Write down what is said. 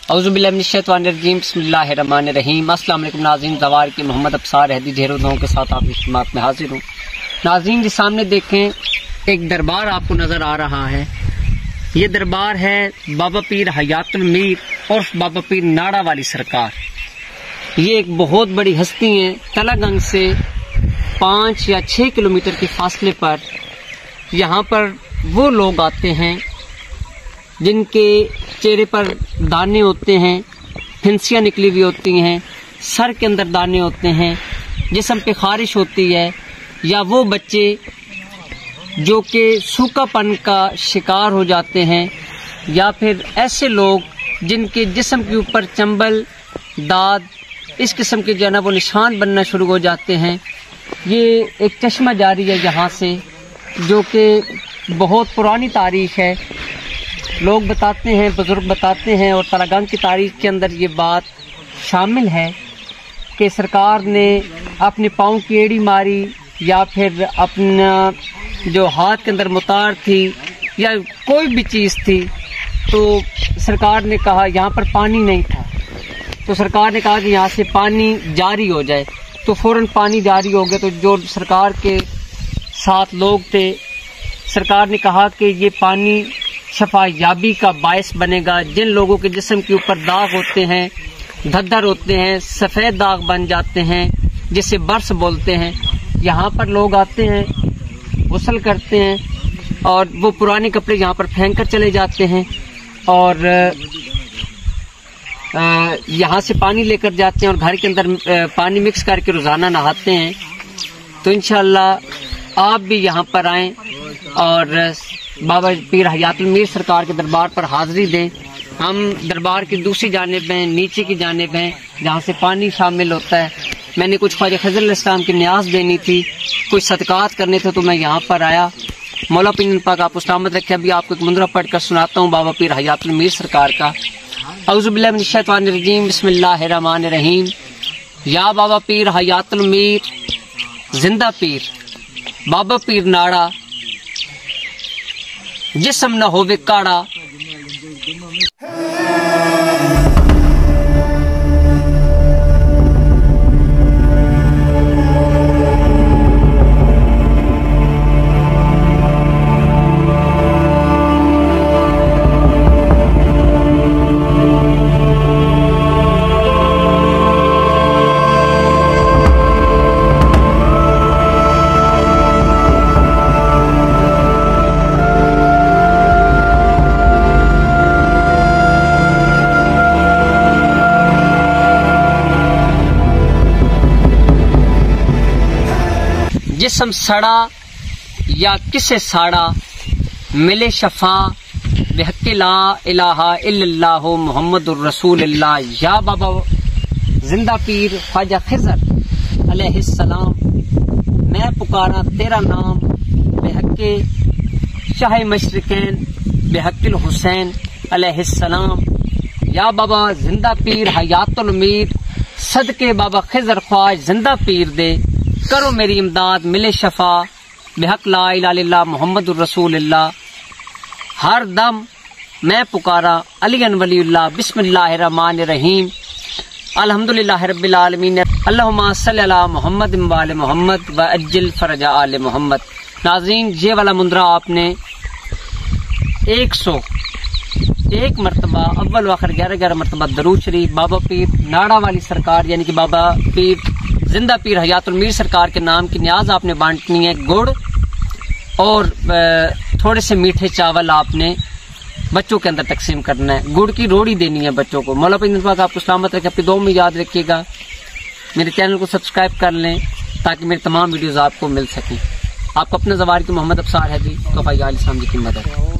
औज़ुबिल्लाहिमिनश्शैतानिर्रजीम बिस्मिल्लाहिर्रहमानिर्रहीम। अस्सलाम वालेकुम नाज़रीन, ज़वार के मोहम्मद अब्सार हैदी ढेरों के साथ आपकी खिदमत में हाजिर हूँ। नाज़रीन जी सामने देखें, एक दरबार आपको नज़र आ रहा है। ये दरबार है बाबा पीर हयातुल मीर और बाबा पीर नाड़ा वाली सरकार। ये एक बहुत बड़ी हस्ती है। तलागंग से 5 या 6 किलोमीटर के फासले पर यहाँ पर वो लोग आते हैं जिनके चेहरे पर दाने होते हैं, फिंसियाँ निकली हुई होती हैं, सर के अंदर दाने होते हैं, जिस्म पे खारिश होती है, या वो बच्चे जो कि सूखापन का शिकार हो जाते हैं, या फिर ऐसे लोग जिनके जिस्म के ऊपर चंबल, दाद, इस किस्म के जो है ना वो निशान बनना शुरू हो जाते हैं। ये एक चश्मा जारी है यहाँ से, जो कि बहुत पुरानी तारीख है। लोग बताते हैं, बुजुर्ग बताते हैं, और तलागंग की तारीख के अंदर ये बात शामिल है कि सरकार ने अपने पाँव की एड़ी मारी या फिर अपना जो हाथ के अंदर मुतार थी या कोई भी चीज़ थी, तो सरकार ने कहा यहाँ पर पानी नहीं था, तो सरकार ने कहा कि यहाँ से पानी जारी हो जाए। तो फ़ौरन पानी जारी हो गया। तो जो सरकार के साथ लोग थे, सरकार ने कहा कि ये पानी शफायाबी का बायस बनेगा। जिन लोगों के जिस्म के ऊपर दाग होते हैं, धद्दर होते हैं, सफ़ेद दाग बन जाते हैं, जिसे बर्स बोलते हैं, यहाँ पर लोग आते हैं, गुस्ल करते हैं और वो पुराने कपड़े यहाँ पर फेंक कर चले जाते हैं और यहाँ से पानी लेकर जाते हैं और घर के अंदर पानी मिक्स करके रोज़ाना नहाते हैं। तो इंशाअल्लाह आप भी यहाँ पर आएँ और बाबा पीर हयातुल मीर सरकार के दरबार पर हाजिरी दें। हम दरबार की दूसरी जानिब हैं, नीचे की जानिब हैं, जहाँ से पानी शामिल होता है। मैंने कुछ ख्वाजा खज़र अलैहिस्सलाम की न्याज देनी थी, कुछ सदकात करने थे, तो मैं यहाँ पर आया। मौला पीर पाक आप सलामत रखे। अभी आपको एक मुंदरा पढ़ कर सुनाता हूँ बाबा पीर हयातुल मीर सरकार का। औज़ुबिल्लाहिमिनश्शैतानिर्रजीम बिस्मिल्लाहिर्रहमानिर्रहीम। या बाबा पीर हयातुल मीर जिंदा पीर, बाबा पीर नाड़ा, जिस्म न होवे काड़ा। जिस्म सड़ा या किसे साड़ा, मिले शफा बेहक़ ला इलाहा इल्लल्लाह मुहम्मदुर रसूलुल्लाह। या बाबा जिंदा पीर ख्वाजा खिज़र अलैहिस्सलाम, मैं पुकारा तेरा नाम बेहक़ शाह मशरिकैन बेहक़िल हुसैन अलैहिस्सलाम। या बाबा जिंदा पीर हयातुल मीर, सदके बाबा खिज़र ख्वाज जिंदा पीर दे, करो मेरी इमदाद मिले शफा बेहक़ ला इलाहा इल्लल्लाह मुहम्मदुर रसूलुल्लाह। हर दम मैं पुकारा अली वलीउल्लाह। बिस्मिल्लाहिर्रहमानिर्रहीम। अल्हम्दुलिल्लाहि रब्बिल आलमीन। अल्लाहुम्मा सल्लि अला मुहम्मद व आले मुहम्मद व अज्जिल फरजा आले मुहम्मद। नाज़रीन ये वाला मुंदरा आपने 101 मरतबा अव्वल आखिर 11 मरतबा दरूद शरीफ बाबा पीर नाड़ा वाली सरकार यानी कि बाबा पीर जिंदा पीर हयातुल मीर सरकार के नाम की न्याज आपने बांटनी है। गुड़ और थोड़े से मीठे चावल आपने बच्चों के अंदर तकसीम करना है। गुड़ की रोड़ी देनी है बच्चों को। मौला पीर पाक आपको सलामत रखे। अपनी दुआ में याद रखिएगा। मेरे चैनल को सब्सक्राइब कर लें ताकि मेरी तमाम वीडियोस आपको मिल सकें। आपको अपने ज़वार के मोहम्मद अब्सार हैदी तो भाई आल इस्लाम की मदद।